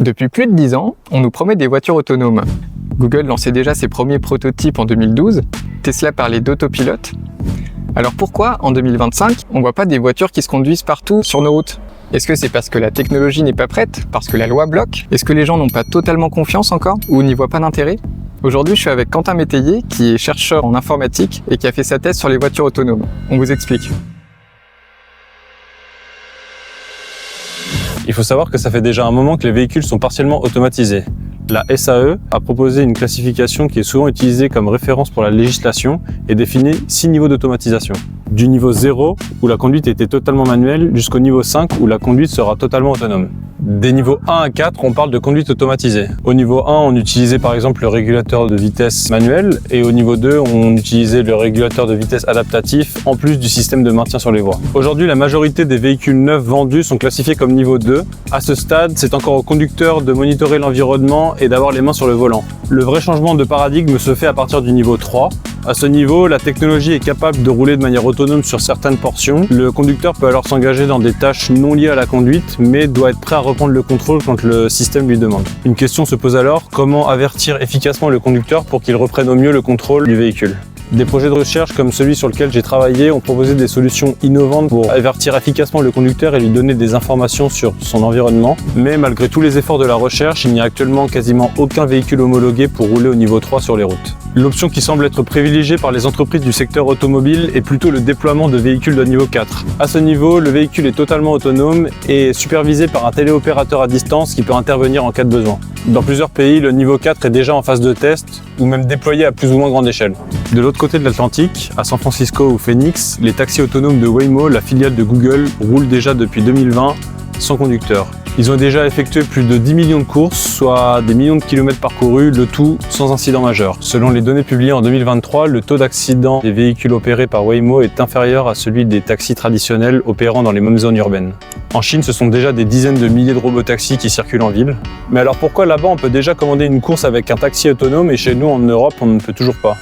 Depuis plus de 10 ans, on nous promet des voitures autonomes. Google lançait déjà ses premiers prototypes en 2012, Tesla parlait d'autopilote. Alors pourquoi, en 2025, on ne voit pas des voitures qui se conduisent partout sur nos routes ? Est-ce que c'est parce que la technologie n'est pas prête ? Parce que la loi bloque ? Est-ce que les gens n'ont pas totalement confiance encore ? Ou n'y voient pas d'intérêt ? Aujourd'hui, je suis avec Quentin Métayer, qui est chercheur en informatique et qui a fait sa thèse sur les voitures autonomes. On vous explique. Il faut savoir que ça fait déjà un moment que les véhicules sont partiellement automatisés. La SAE a proposé une classification qui est souvent utilisée comme référence pour la législation et définit 6 niveaux d'automatisation. Du niveau 0, où la conduite était totalement manuelle, jusqu'au niveau 5, où la conduite sera totalement autonome. Des niveaux 1 à 4, on parle de conduite automatisée. Au niveau 1, on utilisait par exemple le régulateur de vitesse manuel, et au niveau 2, on utilisait le régulateur de vitesse adaptatif, en plus du système de maintien sur les voies. Aujourd'hui, la majorité des véhicules neufs vendus sont classifiés comme niveau 2. À ce stade, c'est encore au conducteur de monitorer l'environnement et d'avoir les mains sur le volant. Le vrai changement de paradigme se fait à partir du niveau 3. À ce niveau, la technologie est capable de rouler de manière autonome sur certaines portions. Le conducteur peut alors s'engager dans des tâches non liées à la conduite, mais doit être prêt à reprendre le contrôle quand le système lui demande. Une question se pose alors, comment avertir efficacement le conducteur pour qu'il reprenne au mieux le contrôle du véhicule ? Des projets de recherche comme celui sur lequel j'ai travaillé ont proposé des solutions innovantes pour avertir efficacement le conducteur et lui donner des informations sur son environnement. Mais malgré tous les efforts de la recherche, il n'y a actuellement quasiment aucun véhicule homologué pour rouler au niveau 3 sur les routes. L'option qui semble être privilégiée par les entreprises du secteur automobile est plutôt le déploiement de véhicules de niveau 4. À ce niveau, le véhicule est totalement autonome et supervisé par un téléopérateur à distance qui peut intervenir en cas de besoin. Dans plusieurs pays, le niveau 4 est déjà en phase de test ou même déployé à plus ou moins grande échelle. De l'autre côté de l'Atlantique, à San Francisco ou Phoenix, les taxis autonomes de Waymo, la filiale de Google, roulent déjà depuis 2020 sans conducteur. Ils ont déjà effectué plus de 10 millions de courses, soit des millions de kilomètres parcourus, le tout sans incident majeur. Selon les données publiées en 2023, le taux d'accident des véhicules opérés par Waymo est inférieur à celui des taxis traditionnels opérant dans les mêmes zones urbaines. En Chine, ce sont déjà des dizaines de milliers de robotaxis qui circulent en ville. Mais alors pourquoi là-bas on peut déjà commander une course avec un taxi autonome et chez nous en Europe on ne peut toujours pas ?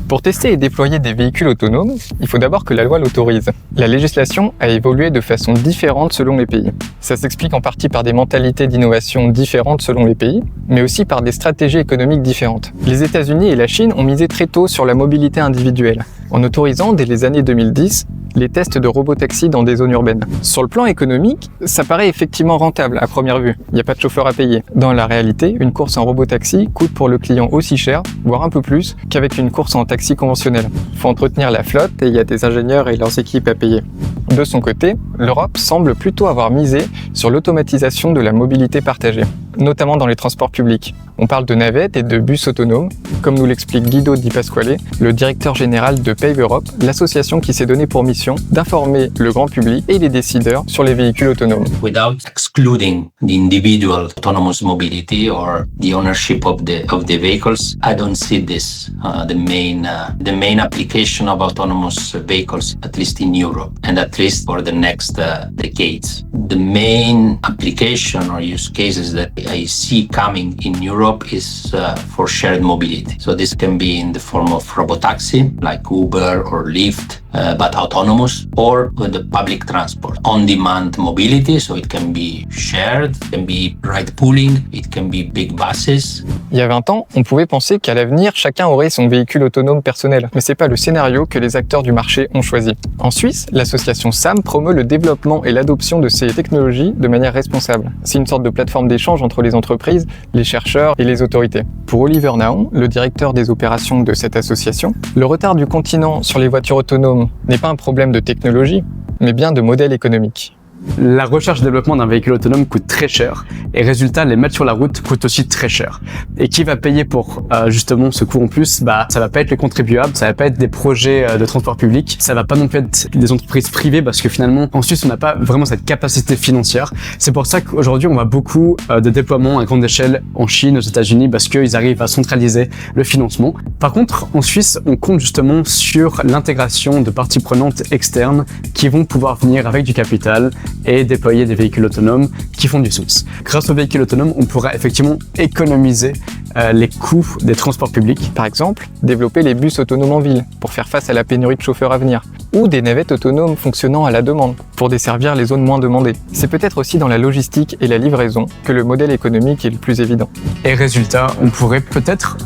Pour tester et déployer des véhicules autonomes, il faut d'abord que la loi l'autorise. La législation a évolué de façon différente selon les pays. Ça s'explique en partie par des mentalités d'innovation différentes selon les pays, mais aussi par des stratégies économiques différentes. Les États-Unis et la Chine ont misé très tôt sur la mobilité individuelle, en autorisant dès les années 2010 les tests de robotaxi dans des zones urbaines. Sur le plan économique, ça paraît effectivement rentable à première vue. Il n'y a pas de chauffeur à payer. Dans la réalité, une course en robotaxi coûte pour le client aussi cher, voire un peu plus, qu'avec une course en taxi conventionnel. Il faut entretenir la flotte et il y a des ingénieurs et leurs équipes à payer. De son côté, l'Europe semble plutôt avoir misé sur l'automatisation de la mobilité partagée, notamment dans les transports publics. On parle de navettes et de bus autonomes, comme nous l'explique Guido Di Pasquale, le directeur général de Pave Europe, l'association qui s'est donnée pour mission d'informer le grand public et les décideurs sur les véhicules autonomes. Without excluding the individual autonomous mobility or the ownership of the vehicles, I don't see this the main application of autonomous vehicles, at least in Europe, and at least for the next decades. The main application or use cases that I see coming in Europe is for shared mobility. So this can be in the form of robotaxi, like Uber or Lyft, but autonomous, or with the public transport. On-demand mobility, so it can be shared, it can be ride pooling, it can be big buses. Il y a 20 ans, on pouvait penser qu'à l'avenir, chacun aurait son véhicule autonome personnel. Mais c'est pas le scénario que les acteurs du marché ont choisi. En Suisse, l'association SAM promeut le développement et l'adoption de ces technologies de manière responsable. C'est une sorte de plateforme d'échange entre les entreprises, les chercheurs et les autorités. Pour Oliver Nahon, le directeur des opérations de cette association, le retard du continent sur les voitures autonomes n'est pas un problème de technologie, mais bien de modèle économique. La recherche et développement d'un véhicule autonome coûte très cher et résultat, les mettre sur la route coûte aussi très cher. Et qui va payer pour justement ce coût en plus? Ça va pas être les contribuables, ça va pas être des projets de transport public, ça va pas non plus être des entreprises privées parce que finalement en Suisse on n'a pas vraiment cette capacité financière. C'est pour ça qu'aujourd'hui on voit beaucoup de déploiements à grande échelle en Chine, aux États-Unis parce qu'ils arrivent à centraliser le financement. Par contre en Suisse on compte justement sur l'intégration de parties prenantes externes qui vont pouvoir venir avec du capital et déployer des véhicules autonomes qui font du sens. Grâce aux véhicules autonomes, on pourra effectivement économiser les coûts des transports publics. Par exemple, développer les bus autonomes en ville pour faire face à la pénurie de chauffeurs à venir. ou des navettes autonomes fonctionnant à la demande pour desservir les zones moins demandées. C'est peut-être aussi dans la logistique et la livraison que le modèle économique est le plus évident. Et résultat, on pourrait peut-être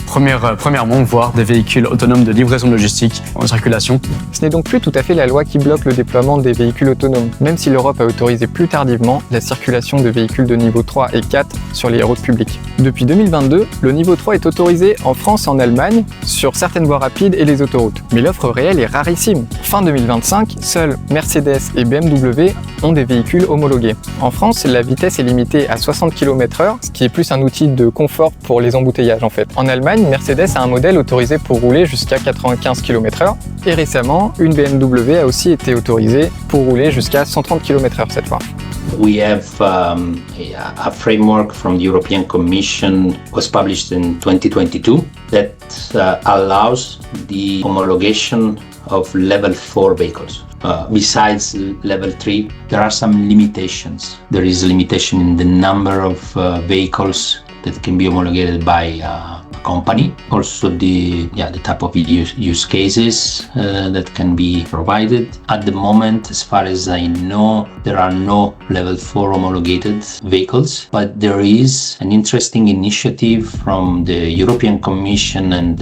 premièrement voir des véhicules autonomes de livraison logistique en circulation. Ce n'est donc plus tout à fait la loi qui bloque le déploiement des véhicules autonomes, même si l'Europe a autorisé plus tardivement la circulation de véhicules de niveau 3 et 4 sur les routes publiques. Depuis 2022, le niveau 3 est autorisé en France et en Allemagne, sur certaines voies rapides et les autoroutes. Mais l'offre réelle est rarissime. Fin 2025, seuls Mercedes et BMW ont des véhicules homologués. En France, la vitesse est limitée à 60 km/h, ce qui est plus un outil de confort pour les embouteillages en fait. En Allemagne, Mercedes a un modèle autorisé pour rouler jusqu'à 95 km/h et récemment, une BMW a aussi été autorisée pour rouler jusqu'à 130 km/h cette fois. We have a framework from the European Commission was published in 2022 that allows the homologation of level 4 vehicles. Besides level 3, there are some limitations. There is a limitation in the number of vehicles that can be homologated by a company. Also the type of use cases that can be provided. At the moment, as far as I know, there are no level 4 homologated vehicles, but there is an interesting initiative from the European Commission and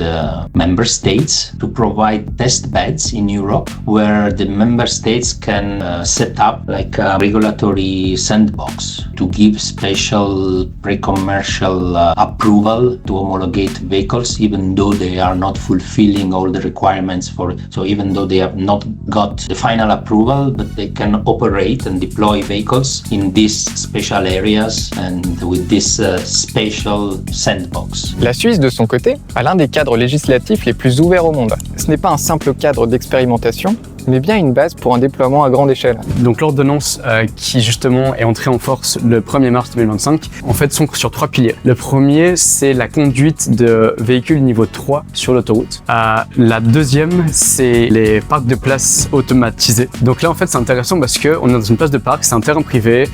member states to provide test beds in Europe where the member states can set up like a regulatory sandbox to give special pre-commercial approval to homologate vehicles, even though they are not fulfilling all the requirements for it. So even though they have not got the final approval, but they can operate and deploy vehicles in these special areas and with this special sandbox. La Suisse, de son côté, a l'un des cadres législatifs les plus ouverts au monde. Ce n'est pas un simple cadre d'expérimentation, mais bien une base pour un déploiement à grande échelle. Donc l'ordonnance qui justement est entrée en force le 1er mars 2025, en fait sont sur 3 piliers. Le premier, c'est la conduite de véhicules niveau 3 sur l'autoroute. La deuxième, c'est les parcs de places automatisés. Donc là en fait c'est intéressant parce qu'on est dans une place de parc, c'est un terrain privé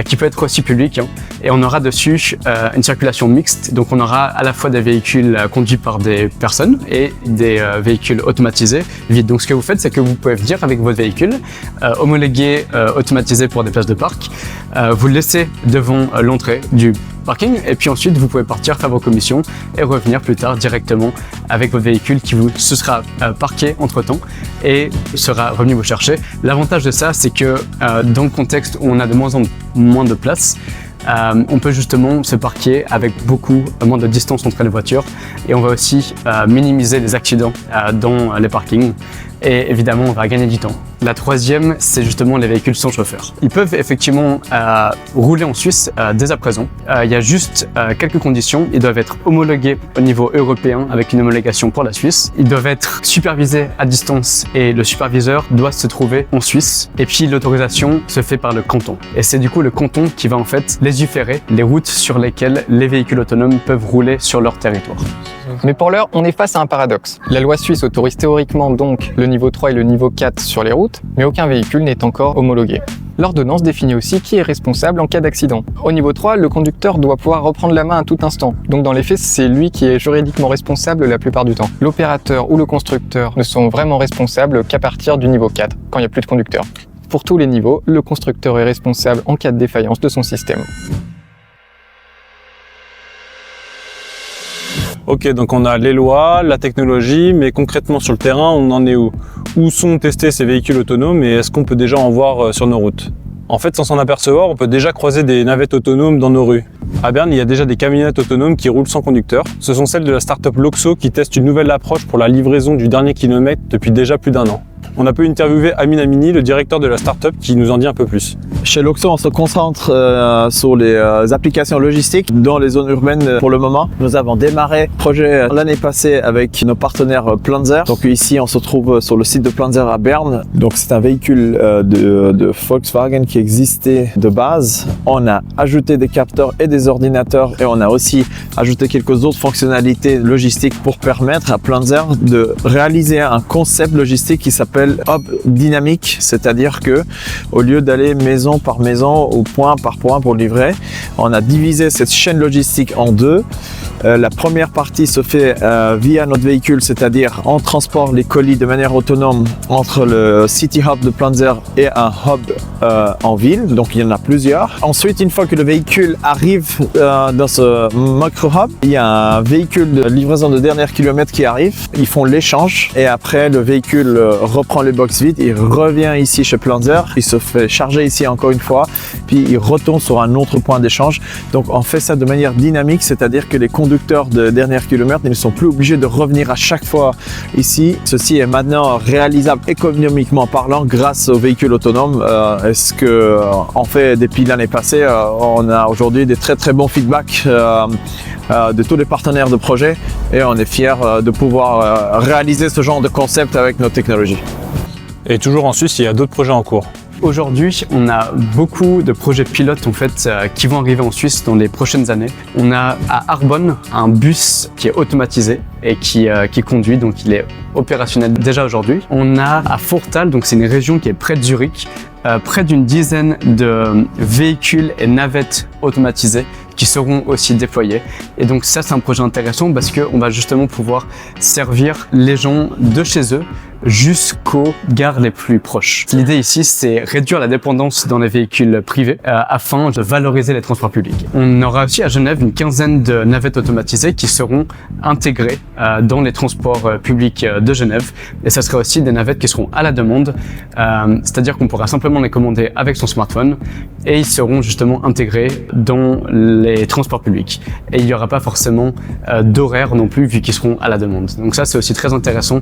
qui peut être aussi public, et on aura dessus une circulation mixte. Donc on aura à la fois des véhicules conduits par des personnes et des véhicules automatisés vides. Donc ce que vous faites, c'est que vous pouvez venir avec votre véhicule, homologué, automatisé pour des places de parc, vous le laissez devant l'entrée du parking et puis ensuite vous pouvez partir faire vos commissions et revenir plus tard directement avec votre véhicule qui se sera parqué entre temps et sera revenu vous chercher. L'avantage de ça, c'est que dans le contexte où on a de moins en moins de place, on peut justement se parquer avec beaucoup moins de distance entre les voitures et on va aussi minimiser les accidents dans les parkings et évidemment on va gagner du temps. La troisième, c'est justement les véhicules sans chauffeur. Ils peuvent effectivement rouler en Suisse dès à présent. Il y a juste quelques conditions. Ils doivent être homologués au niveau européen avec une homologation pour la Suisse. Ils doivent être supervisés à distance et le superviseur doit se trouver en Suisse. Et puis l'autorisation se fait par le canton. Et c'est du coup le canton qui va en fait légiférer les routes sur lesquelles les véhicules autonomes peuvent rouler sur leur territoire. Mais pour l'heure, on est face à un paradoxe. La loi suisse autorise théoriquement donc le niveau 3 et le niveau 4 sur les routes, mais aucun véhicule n'est encore homologué. L'ordonnance définit aussi qui est responsable en cas d'accident. Au niveau 3, le conducteur doit pouvoir reprendre la main à tout instant. Donc dans les faits, c'est lui qui est juridiquement responsable la plupart du temps. L'opérateur ou le constructeur ne sont vraiment responsables qu'à partir du niveau 4, quand il n'y a plus de conducteur. Pour tous les niveaux, le constructeur est responsable en cas de défaillance de son système. Ok, donc on a les lois, la technologie, mais concrètement sur le terrain, on en est où? Où sont testés ces véhicules autonomes et est-ce qu'on peut déjà en voir sur nos routes? En fait, sans s'en apercevoir, on peut déjà croiser des navettes autonomes dans nos rues. À Berne, il y a déjà des camionnettes autonomes qui roulent sans conducteur. Ce sont celles de la start-up Loxo qui testent une nouvelle approche pour la livraison du dernier kilomètre depuis déjà plus d'1 an. On a pu interviewer Amin Amini, le directeur de la start-up, qui nous en dit un peu plus. Chez Loxo, on se concentre sur les applications logistiques dans les zones urbaines pour le moment. Nous avons démarré le projet l'année passée avec nos partenaires Planzer. Donc ici, on se trouve sur le site de Planzer à Berne. Donc c'est un véhicule de Volkswagen qui existait de base. On a ajouté des capteurs et des ordinateurs et on a aussi ajouté quelques autres fonctionnalités logistiques pour permettre à Planzer de réaliser un concept logistique qui s'appelle hub dynamique, c'est-à-dire que au lieu d'aller maison par maison ou point par point pour livrer, on a divisé cette chaîne logistique en deux La première partie se fait via notre véhicule, c'est-à-dire on transporte les colis de manière autonome entre le City Hub de Planzer et un hub en ville, donc il y en a plusieurs. Ensuite, une fois que le véhicule arrive dans ce micro-hub, il y a un véhicule de livraison de dernier kilomètre qui arrive, ils font l'échange et après le véhicule reprend les box vides, il revient ici chez Planzer, il se fait charger ici encore une fois, puis il retourne sur un autre point d'échange. Donc on fait ça de manière dynamique, c'est-à-dire que les conducteurs de dernier kilomètre ils ne sont plus obligés de revenir à chaque fois ici. Ceci est maintenant réalisable économiquement parlant grâce aux véhicules autonomes. Ce qu'on fait depuis l'année passée, on a aujourd'hui des très bons feedbacks de tous les partenaires de projet et on est fiers de pouvoir réaliser ce genre de concept avec nos technologies. Et toujours en Suisse, il y a d'autres projets en cours. Aujourd'hui, on a beaucoup de projets pilotes en fait qui vont arriver en Suisse dans les prochaines années. On a à Arbonne un bus qui est automatisé et qui conduit, donc il est opérationnel déjà aujourd'hui. On a à Furthal, donc c'est une région qui est près de Zurich, près d'une dizaine de véhicules et navettes automatisées qui seront aussi déployés. Et donc ça, c'est un projet intéressant parce qu'on va justement pouvoir servir les gens de chez eux jusqu'aux gares les plus proches. L'idée ici, c'est réduire la dépendance dans les véhicules privés afin de valoriser les transports publics. On aura aussi à Genève une quinzaine de navettes automatisées qui seront intégrées dans les transports publics de Genève. Et ça sera aussi des navettes qui seront à la demande, c'est-à-dire qu'on pourra simplement les commander avec son smartphone et ils seront justement intégrés dans les transports publics. Et il n'y aura pas forcément d'horaire non plus vu qu'ils seront à la demande. Donc ça, c'est aussi très intéressant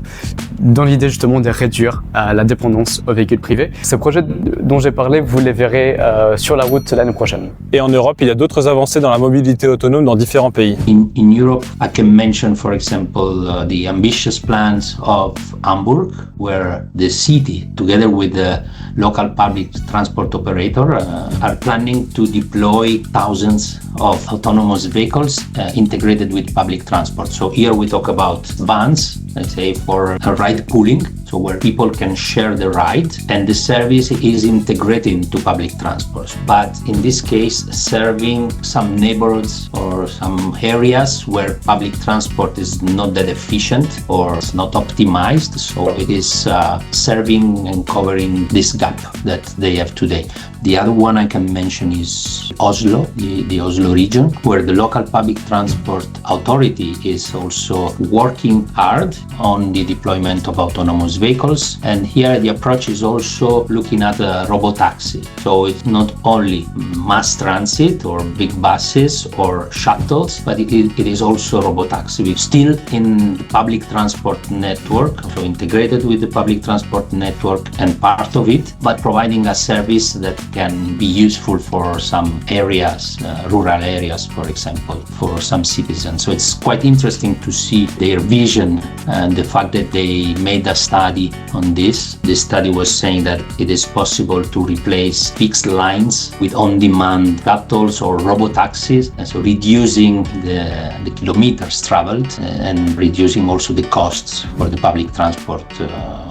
dans l'idée justement de réduire la dépendance aux véhicules privés. Ces projets dont j'ai parlé, vous les verrez sur la route l'année prochaine. Et en Europe, il y a d'autres avancées dans la mobilité autonome dans différents pays. In Europe, I can mention, for example, the ambitious plans of Hamburg, where the city, together with the local public transport operator, are planning to deploy thousands of autonomous vehicles integrated with public transport. So here we talk about vans, let's say for ride pooling, so where people can share the ride and the service is integrated into public transport. But in this case, serving some neighborhoods or some areas where public transport is not that efficient or is not optimized. So it is serving and covering this gap that they have today. The other one I can mention is Oslo, the Oslo region, where the local public transport authority is also working hard on the deployment of autonomous vehicles. And here the approach is also looking at robotaxi. So it's not only mass transit or big buses or shuttles, but it is also robotaxi. We're still in the public transport network, so integrated with the public transport network and part of it, but providing a service that can be useful for some areas, rural areas, for example, for some citizens. So it's quite interesting to see their vision and the fact that they made a study on this. This study was saying that it is possible to replace fixed lines with on-demand shuttles or robotaxis, and so reducing the kilometers traveled and reducing also the costs for the public transport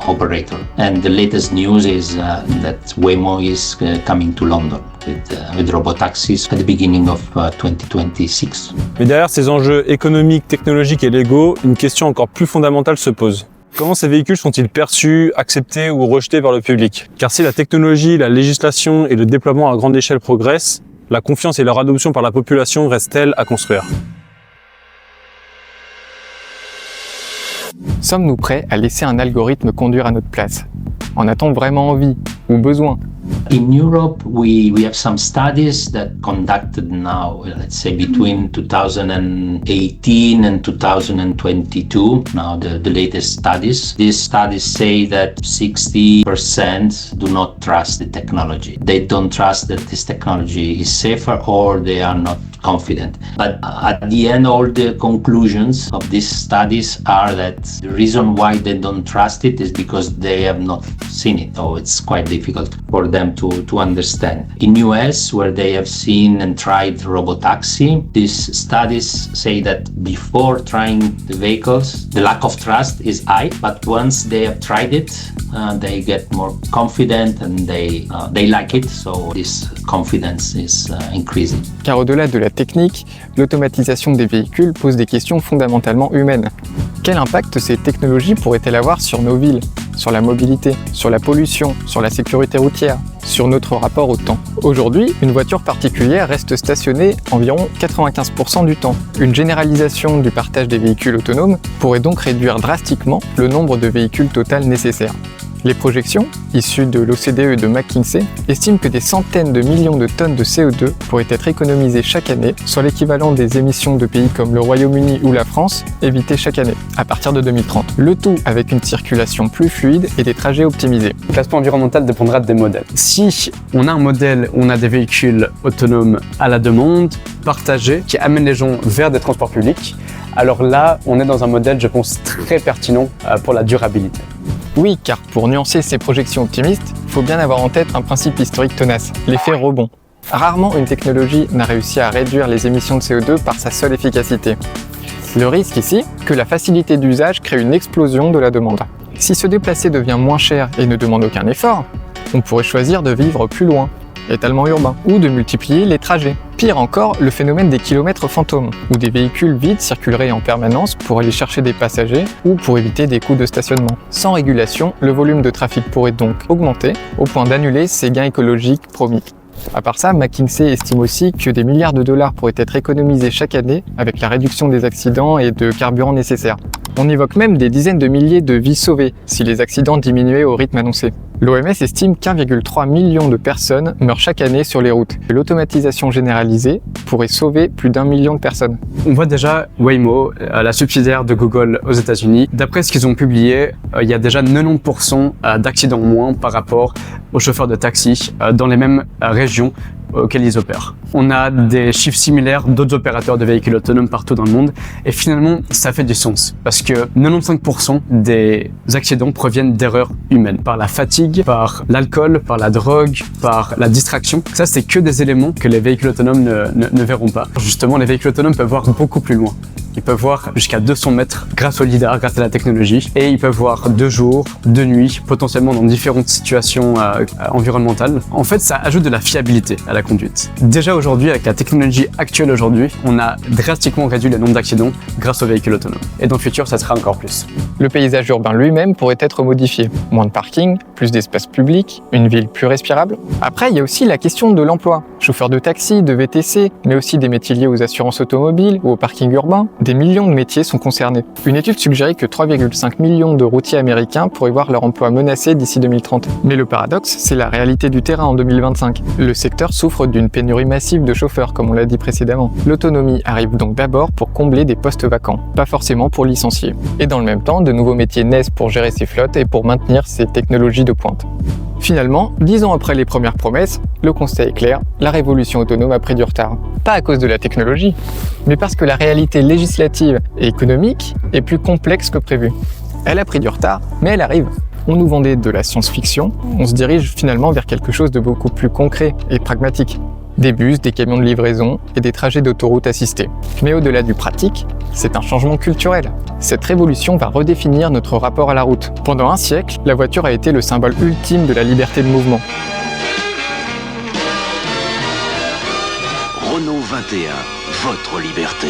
operator. And the latest news is that Waymo is coming to London with robotaxis at the beginning of 2026. Mais derrière ces enjeux économiques, technologiques et légaux, une question encore plus fondamentale se pose. Comment ces véhicules sont-ils perçus, acceptés ou rejetés par le public? Car si la technologie, la législation et le déploiement à grande échelle progressent, la confiance et leur adoption par la population restent-elles à construire? Sommes-nous prêts à laisser un algorithme conduire à notre place? En a-t-on vraiment envie ou besoin? In Europe, we have some studies that conducted now, let's say between 2018 and 2022, now the latest studies. These studies say that 60% do not trust the technology. They don't trust that this technology is safer or they are not confident. But at the end, all the conclusions of these studies are that the reason why they don't trust it is because they have not seen it. So it's quite difficult for them to understand. In US, where they have seen and tried robotaxi, these studies say that before trying the vehicles, the lack of trust is high, but once they have tried it, they get more confident and they like it, so this confidence is increasing. Car au-delà de la technique, l'automatisation des véhicules pose des questions fondamentalement humaines. Quel impact ces technologies pourraient-elles avoir sur nos villes, sur la mobilité, sur la pollution, sur la sécurité routière, sur notre rapport au temps? Aujourd'hui, une voiture particulière reste stationnée environ 95% du temps. Une généralisation du partage des véhicules autonomes pourrait donc réduire drastiquement le nombre de véhicules total nécessaires. Les projections, issues de l'OCDE et de McKinsey, estiment que des centaines de millions de tonnes de CO2 pourraient être économisées chaque année, soit l'équivalent des émissions de pays comme le Royaume-Uni ou la France, évitées chaque année, à partir de 2030. Le tout avec une circulation plus fluide et des trajets optimisés. Le classement environnemental dépendra des modèles. Si on a un modèle où on a des véhicules autonomes à la demande, partagés, qui amènent les gens vers des transports publics, alors là, on est dans un modèle, je pense, très pertinent pour la durabilité. Oui, car pour nuancer ces projections optimistes, il faut bien avoir en tête un principe historique tenace, l'effet rebond. Rarement une technologie n'a réussi à réduire les émissions de CO2 par sa seule efficacité. Le risque ici, que la facilité d'usage crée une explosion de la demande. Si se déplacer devient moins cher et ne demande aucun effort, on pourrait choisir de vivre plus loin, étalement urbain, ou de multiplier les trajets. Pire encore, le phénomène des kilomètres fantômes, où des véhicules vides circuleraient en permanence pour aller chercher des passagers ou pour éviter des coûts de stationnement. Sans régulation, le volume de trafic pourrait donc augmenter au point d'annuler ces gains écologiques promis. À part ça, McKinsey estime aussi que des milliards de dollars pourraient être économisés chaque année avec la réduction des accidents et de carburant nécessaires. On évoque même des dizaines de milliers de vies sauvées si les accidents diminuaient au rythme annoncé. L'OMS estime qu'1,3 million de personnes meurent chaque année sur les routes. L'automatisation généralisée pourrait sauver plus d'1 million de personnes. On voit déjà Waymo, la subsidiaire de Google aux États-Unis. D'après ce qu'ils ont publié, il y a déjà 90% d'accidents en moins par rapport aux chauffeurs de taxi dans les mêmes régions auxquelles ils opèrent. On a des chiffres similaires d'autres opérateurs de véhicules autonomes partout dans le monde et finalement ça fait du sens parce que 95% des accidents proviennent d'erreurs humaines, par la fatigue, par l'alcool, par la drogue, par la distraction. Ça c'est que des éléments que les véhicules autonomes ne verront pas. Justement, les véhicules autonomes peuvent voir beaucoup plus loin. Ils peuvent voir jusqu'à 200 mètres grâce au lidar, grâce à la technologie. Et ils peuvent voir de jour, de nuit, potentiellement dans différentes situations environnementales. En fait, ça ajoute de la fiabilité à la conduite. Déjà aujourd'hui, avec la technologie actuelle aujourd'hui, on a drastiquement réduit le nombre d'accidents grâce aux véhicules autonomes. Et dans le futur, ça sera encore plus. Le paysage urbain lui-même pourrait être modifié. Moins de parking, plus d'espace public, une ville plus respirable. Après, il y a aussi la question de l'emploi. Chauffeur de taxi, de VTC, mais aussi des métiers liés aux assurances automobiles ou au parking urbain. Des millions de métiers sont concernés. Une étude suggérait que 3,5 millions de routiers américains pourraient voir leur emploi menacé d'ici 2030. Mais le paradoxe, c'est la réalité du terrain en 2025. Le secteur souffre d'une pénurie massive de chauffeurs, comme on l'a dit précédemment. L'autonomie arrive donc d'abord pour combler des postes vacants, pas forcément pour licencier. Et dans le même temps, de nouveaux métiers naissent pour gérer ces flottes et pour maintenir ces technologies de pointe. Finalement, 10 ans après les premières promesses, le constat est clair, la révolution autonome a pris du retard. Pas à cause de la technologie, mais parce que la réalité législative et économique est plus complexe que prévu. Elle a pris du retard, mais elle arrive. On nous vendait de la science-fiction, on se dirige finalement vers quelque chose de beaucoup plus concret et pragmatique. Des bus, des camions de livraison et des trajets d'autoroute assistés. Mais au-delà du pratique, c'est un changement culturel. Cette révolution va redéfinir notre rapport à la route. Pendant un siècle, la voiture a été le symbole ultime de la liberté de mouvement. Renault 21, votre liberté.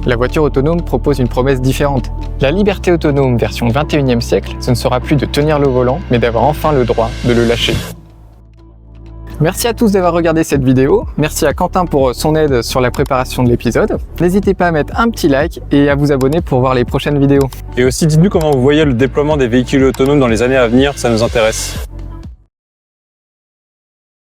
La voiture autonome propose une promesse différente. La liberté autonome version 21e siècle, ce ne sera plus de tenir le volant, mais d'avoir enfin le droit de le lâcher. Merci à tous d'avoir regardé cette vidéo. Merci à Quentin pour son aide sur la préparation de l'épisode. N'hésitez pas à mettre un petit like et à vous abonner pour voir les prochaines vidéos. Et aussi, dites-nous comment vous voyez le déploiement des véhicules autonomes dans les années à venir, ça nous intéresse.